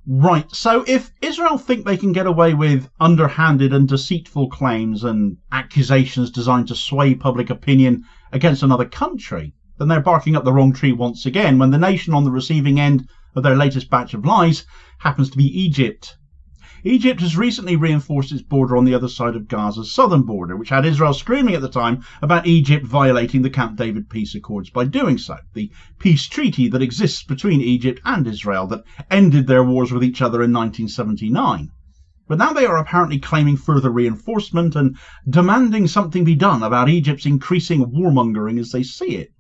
Right, so if Israel think they can get away with underhanded and deceitful claims and accusations designed to sway public opinion against another country, then they're barking up the wrong tree once again when the nation on the receiving end of their latest batch of lies happens to be Egypt. Egypt has recently reinforced its border on the other side of Gaza's southern border, which had Israel screaming at the time about Egypt violating the Camp David peace accords by doing so, the peace treaty that exists between Egypt and Israel that ended their wars with each other in 1979. But now they are apparently claiming further reinforcement and demanding something be done about Egypt's increasing warmongering as they see it.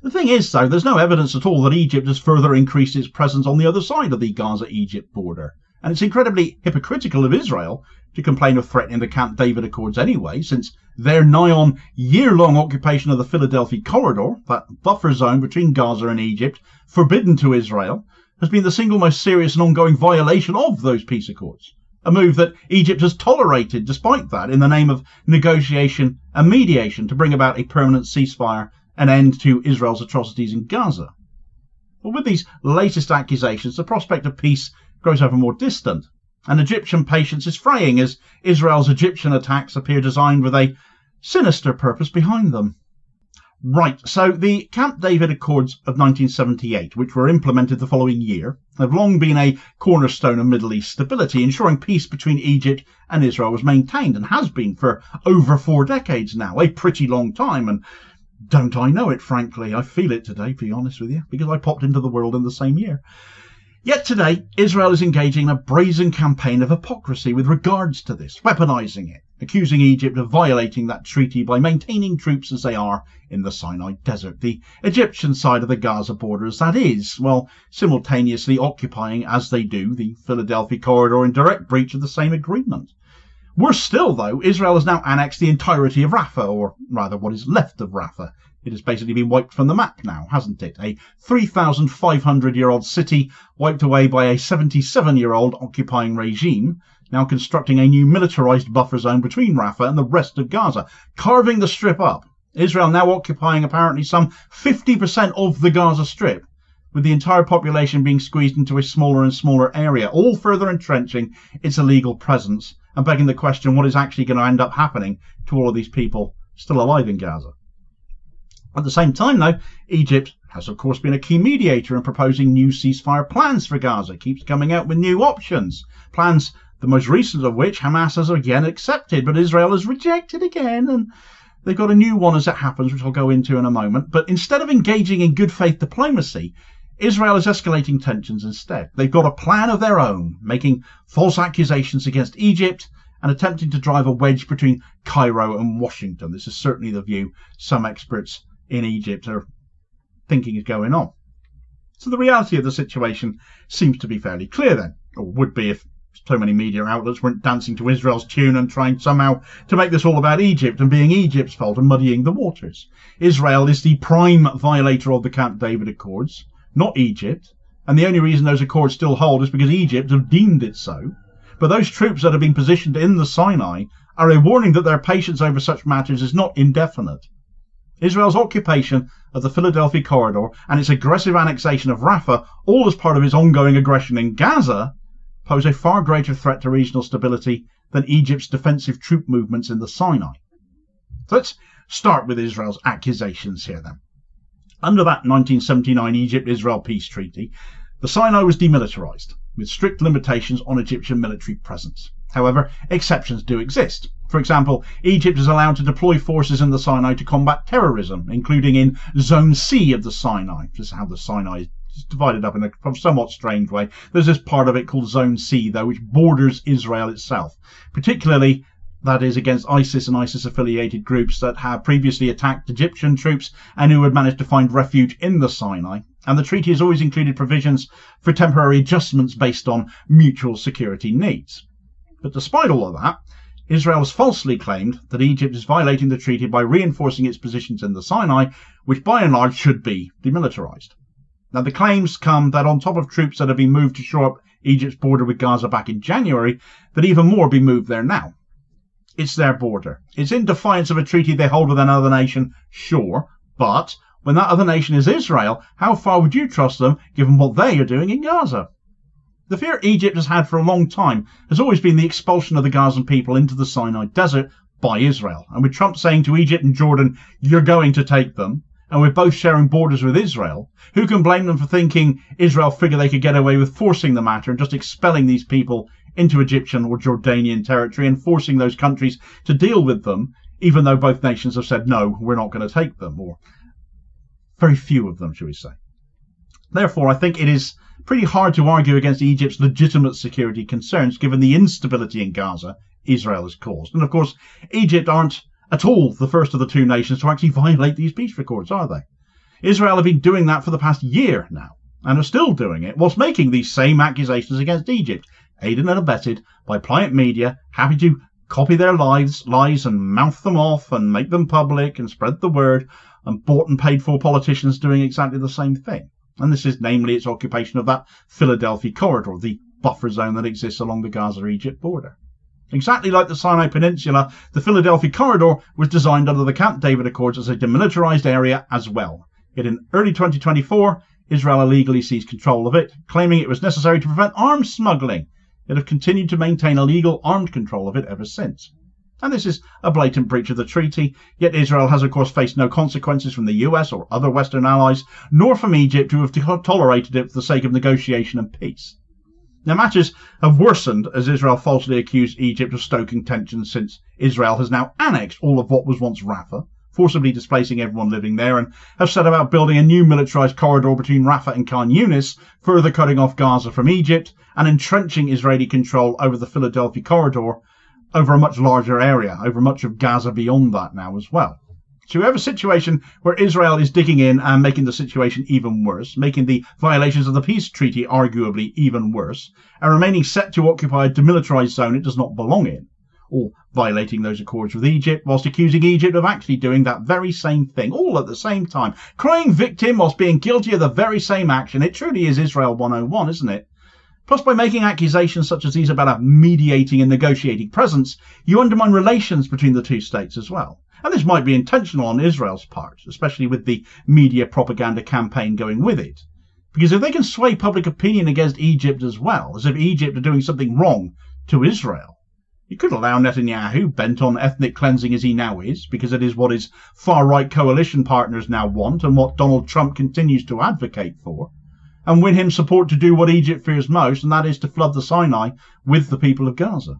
The thing is, though, there's no evidence at all that Egypt has further increased its presence on the other side of the Gaza-Egypt border. And it's incredibly hypocritical of Israel to complain of threatening the Camp David Accords anyway, since their nigh-on year-long occupation of the Philadelphia corridor, that buffer zone between Gaza and Egypt, forbidden to Israel, has been the single most serious and ongoing violation of those peace accords. A move that Egypt has tolerated despite that in the name of negotiation and mediation to bring about a permanent ceasefire and end to Israel's atrocities in Gaza. But with these latest accusations, the prospect of peace grows ever more distant, and Egyptian patience is fraying as Israel's Egyptian attacks appear designed with a sinister purpose behind them. Right, so the Camp David Accords of 1978, which were implemented the following year, have long been a cornerstone of Middle East stability, ensuring peace between Egypt and Israel was maintained, and has been for over 4 decades now, a pretty long time, and don't I know it, frankly. I feel it today, to be honest with you, because I popped into the world in the same year. Yet today, Israel is engaging in a brazen campaign of hypocrisy with regards to this, weaponising it, accusing Egypt of violating that treaty by maintaining troops as they are in the Sinai Desert, the Egyptian side of the Gaza borders, that is, while simultaneously occupying, as they do, the Philadelphia corridor in direct breach of the same agreement. Worse still, though, Israel has now annexed the entirety of Rafah, or rather what is left of Rafah. It has basically been wiped from the map now, hasn't it? A 3,500-year-old city wiped away by a 77-year-old occupying regime, now constructing a new militarised buffer zone between Rafah and the rest of Gaza, carving the strip up. Israel now occupying apparently some 50% of the Gaza Strip, with the entire population being squeezed into a smaller and smaller area, all further entrenching its illegal presence and begging the question what is actually going to end up happening to all of these people still alive in Gaza. At the same time, though, Egypt has, of course, been a key mediator in proposing new ceasefire plans for Gaza, keeps coming out with new options, plans, the most recent of which Hamas has again accepted, but Israel has rejected again, and they've got a new one as it happens, which I'll go into in a moment. But instead of engaging in good faith diplomacy, Israel is escalating tensions instead. They've got a plan of their own, making false accusations against Egypt and attempting to drive a wedge between Cairo and Washington. This is certainly the view some experts in Egypt are thinking is going on. So the reality of the situation seems to be fairly clear then, or would be if so many media outlets weren't dancing to Israel's tune and trying somehow to make this all about Egypt and being Egypt's fault and muddying the waters. Israel is the prime violator of the Camp David Accords, not Egypt, and the only reason those accords still hold is because Egypt have deemed it so. But those troops that have been positioned in the Sinai are a warning that their patience over such matters is not indefinite. Israel's occupation of the Philadelphia corridor and its aggressive annexation of Rafah, all as part of its ongoing aggression in Gaza, pose a far greater threat to regional stability than Egypt's defensive troop movements in the Sinai. So let's start with Israel's accusations here then. Under that 1979 Egypt-Israel peace treaty, the Sinai was demilitarized, with strict limitations on Egyptian military presence. However, exceptions do exist. For example, Egypt is allowed to deploy forces in the Sinai to combat terrorism, including in Zone C of the Sinai. This is how the Sinai is divided up in a somewhat strange way. There's this part of it called Zone C, though, which borders Israel itself, particularly, that is, against ISIS and ISIS-affiliated groups that have previously attacked Egyptian troops and who had managed to find refuge in the Sinai. And the treaty has always included provisions for temporary adjustments based on mutual security needs. But despite all of that, Israel has falsely claimed that Egypt is violating the treaty by reinforcing its positions in the Sinai, which by and large should be demilitarized. Now, the claims come that on top of troops that have been moved to shore up Egypt's border with Gaza back in January, that even more be moved there now. It's their border. It's in defiance of a treaty they hold with another nation, sure, but when that other nation is Israel, how far would you trust them given what they are doing in Gaza? The fear Egypt has had for a long time has always been the expulsion of the Gazan people into the Sinai desert by Israel. And with Trump saying to Egypt and Jordan, you're going to take them, and we're both sharing borders with Israel, who can blame them for thinking Israel figured they could get away with forcing the matter and just expelling these people into Egyptian or Jordanian territory and forcing those countries to deal with them, even though both nations have said, no, we're not going to take them, or very few of them, shall we say. Therefore, I think it is pretty hard to argue against Egypt's legitimate security concerns, given the instability in Gaza Israel has caused. And of course, Egypt aren't at all the first of the two nations to actually violate these peace accords, are they? Israel have been doing that for the past year now, and are still doing it, whilst making these same accusations against Egypt, aided and abetted by pliant media, happy to copy their lies and mouth them off and make them public and spread the word, and bought and paid for politicians doing exactly the same thing. And this is namely its occupation of that Philadelphia corridor, the buffer zone that exists along the Gaza-Egypt border. Exactly like the Sinai Peninsula, the Philadelphia corridor was designed under the Camp David Accords as a demilitarized area as well. Yet in early 2024, Israel illegally seized control of it, claiming it was necessary to prevent arms smuggling. It have continued to maintain illegal armed control of it ever since. And this is a blatant breach of the treaty, yet Israel has of course faced no consequences from the US or other Western allies, nor from Egypt, who have tolerated it for the sake of negotiation and peace. Now matters have worsened as Israel falsely accused Egypt of stoking tensions, since Israel has now annexed all of what was once Rafah, forcibly displacing everyone living there, and have set about building a new militarized corridor between Rafah and Khan Yunis, further cutting off Gaza from Egypt and entrenching Israeli control over the Philadelphia corridor, over a much larger area, over much of Gaza beyond that now as well. So we have a situation where Israel is digging in and making the situation even worse, making the violations of the peace treaty arguably even worse, and remaining set to occupy a demilitarized zone it does not belong in, or violating those accords with Egypt, whilst accusing Egypt of actually doing that very same thing, all at the same time, crying victim whilst being guilty of the very same action. It truly is Israel 101, isn't it? Plus, by making accusations such as these about a mediating and negotiating presence, you undermine relations between the two states as well. And this might be intentional on Israel's part, especially with the media propaganda campaign going with it. Because if they can sway public opinion against Egypt as well, as if Egypt are doing something wrong to Israel, it could allow Netanyahu, bent on ethnic cleansing as he now is, because it is what his far-right coalition partners now want and what Donald Trump continues to advocate for, and win him support to do what Egypt fears most, and that is to flood the Sinai with the people of Gaza.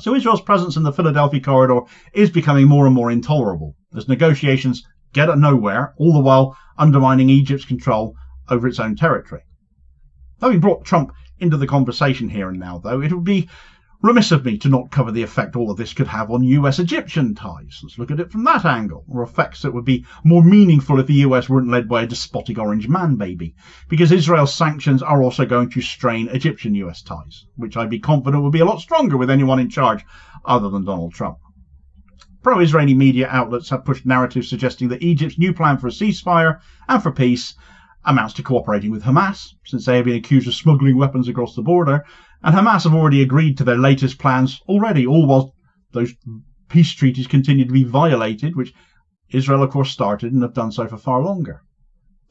So Israel's presence in the Philadelphia corridor is becoming more and more intolerable, as negotiations get at nowhere, all the while undermining Egypt's control over its own territory. Having brought Trump into the conversation here and now, though, it would be remiss of me to not cover the effect all of this could have on US-Egyptian ties. Let's look at it from that angle, or effects that would be more meaningful if the US weren't led by a despotic orange man baby, because Israel's sanctions are also going to strain Egyptian-US ties, which I'd be confident would be a lot stronger with anyone in charge other than Donald Trump. Pro-Israeli media outlets have pushed narratives suggesting that Egypt's new plan for a ceasefire and for peace amounts to cooperating with Hamas, since they have been accused of smuggling weapons across the border, and Hamas have already agreed to their latest plans already, all whilst those peace treaties continue to be violated, which Israel, of course, started and have done so for far longer.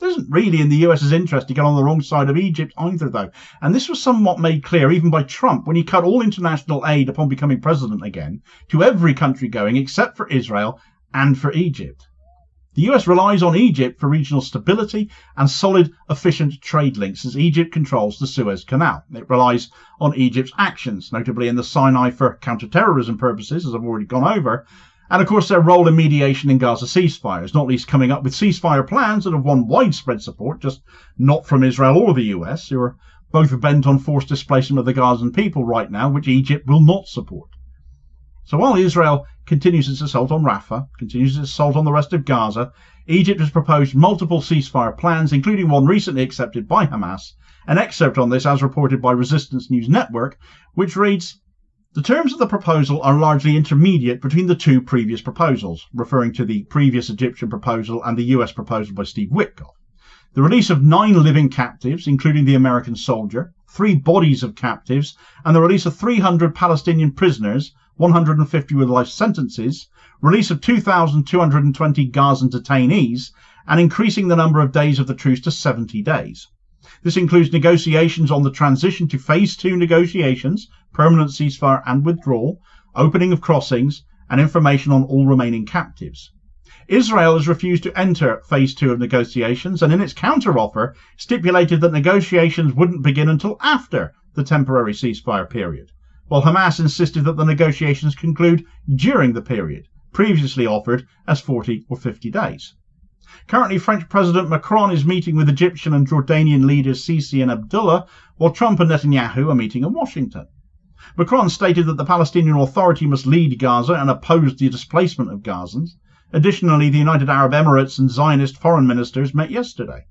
It isn't really in the US's interest to get on the wrong side of Egypt either, though, and this was somewhat made clear even by Trump when he cut all international aid upon becoming president again to every country going except for Israel and for Egypt. The US relies on Egypt for regional stability and solid, efficient trade links, as Egypt controls the Suez Canal. It relies on Egypt's actions, notably in the Sinai for counter-terrorism purposes, as I've already gone over, and of course their role in mediation in Gaza ceasefires, not least coming up with ceasefire plans that have won widespread support, just not from Israel or the US, who are both bent on forced displacement of the Gazan people right now, which Egypt will not support. So while Israel continues its assault on Rafah, continues its assault on the rest of Gaza, Egypt has proposed multiple ceasefire plans, including one recently accepted by Hamas. An excerpt on this, as reported by Resistance News Network, which reads, "The terms of the proposal are largely intermediate between the two previous proposals," referring to the previous Egyptian proposal and the US proposal by Steve Witkoff. "The release of 9 living captives, including the American soldier, 3 bodies of captives, and the release of 300 Palestinian prisoners, 150 with life sentences, release of 2,220 Gazan detainees, and increasing the number of days of the truce to 70 days. This includes negotiations on the transition to Phase 2 negotiations, permanent ceasefire and withdrawal, opening of crossings, and information on all remaining captives. Israel has refused to enter Phase 2 of negotiations, and in its counteroffer stipulated that negotiations wouldn't begin until after the temporary ceasefire period, while Hamas insisted that the negotiations conclude during the period, previously offered as 40 or 50 days. Currently, French President Macron is meeting with Egyptian and Jordanian leaders Sisi and Abdullah, while Trump and Netanyahu are meeting in Washington. Macron stated that the Palestinian Authority must lead Gaza and opposed the displacement of Gazans. Additionally, the United Arab Emirates and Zionist foreign ministers met yesterday.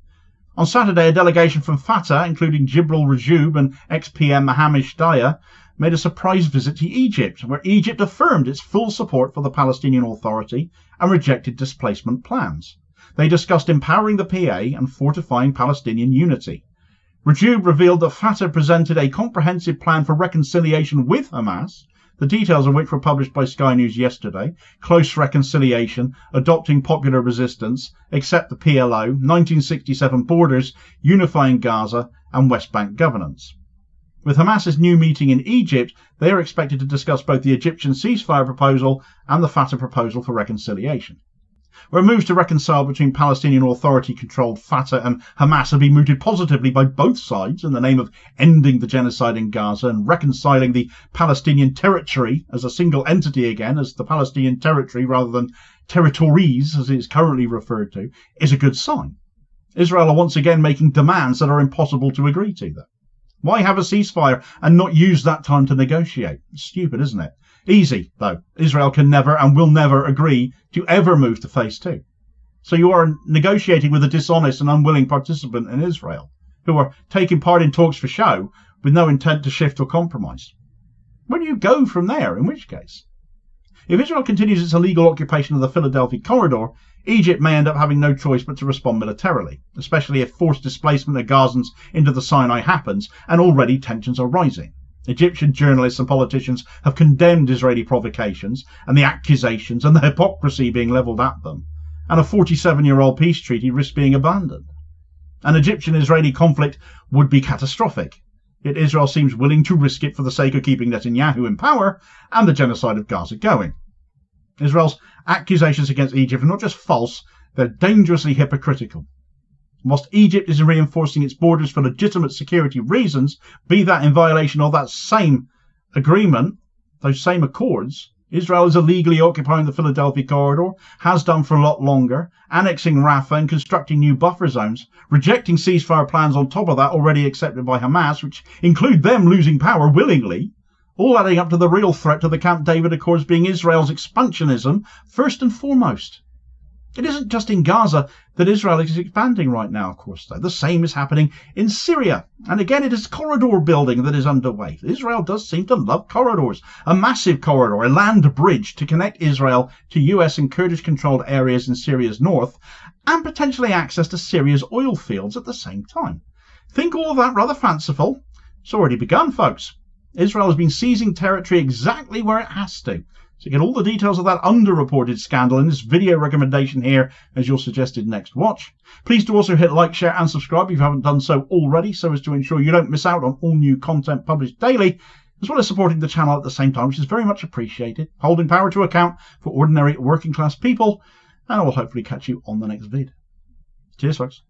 On Saturday, a delegation from Fatah, including Jibril Rajoub and ex-PM Mohammed Shtaya, made a surprise visit to Egypt, where Egypt affirmed its full support for the Palestinian Authority and rejected displacement plans. They discussed empowering the PA and fortifying Palestinian unity. Rajoub revealed that Fatah presented a comprehensive plan for reconciliation with Hamas, the details of which were published by Sky News yesterday: close reconciliation, adopting popular resistance, accept the PLO, 1967 borders, unifying Gaza, and West Bank governance. With Hamas's new meeting in Egypt, they are expected to discuss both the Egyptian ceasefire proposal and the Fatah proposal for reconciliation. Where moves to reconcile between Palestinian Authority-controlled Fatah and Hamas have been mooted positively by both sides in the name of ending the genocide in Gaza and reconciling the Palestinian territory as a single entity again, as the Palestinian territory rather than territories as it is currently referred to, is a good sign. Israel are once again making demands that are impossible to agree to, though. Why have a ceasefire and not use that time to negotiate? It's stupid, isn't it? Easy, though. Israel can never and will never agree to ever move to Phase 2. So you are negotiating with a dishonest and unwilling participant in Israel, who are taking part in talks for show with no intent to shift or compromise. Where do you go from there, in which case? If Israel continues its illegal occupation of the Philadelphia corridor, Egypt may end up having no choice but to respond militarily, especially if forced displacement of Gazans into the Sinai happens, and already tensions are rising. Egyptian journalists and politicians have condemned Israeli provocations and the accusations and the hypocrisy being levelled at them, and a 47-year-old peace treaty risks being abandoned. An Egyptian-Israeli conflict would be catastrophic, yet Israel seems willing to risk it for the sake of keeping Netanyahu in power and the genocide of Gaza going. Israel's accusations against Egypt are not just false, they're dangerously hypocritical. Whilst Egypt is reinforcing its borders for legitimate security reasons, be that in violation of that same agreement, those same accords, Israel is illegally occupying the Philadelphia corridor, has done for a lot longer, annexing Rafah and constructing new buffer zones, rejecting ceasefire plans on top of that already accepted by Hamas, which include them losing power willingly, all adding up to the real threat to the Camp David Accords being Israel's expansionism first and foremost. It isn't just in Gaza that Israel is expanding right now, of course, though. The same is happening in Syria. And again, it is corridor building that is underway. Israel does seem to love corridors. A massive corridor, a land bridge to connect Israel to US and Kurdish-controlled areas in Syria's north, and potentially access to Syria's oil fields at the same time. Think all of that rather fanciful? It's already begun, folks. Israel has been seizing territory exactly where it has to. So get all the details of that underreported scandal in this video recommendation here as your suggested next watch. Please do also hit like, share and subscribe if you haven't done so already, so as to ensure you don't miss out on all new content published daily, as well as supporting the channel at the same time, which is very much appreciated, holding power to account for ordinary working class people, and I will hopefully catch you on the next vid. Cheers, folks.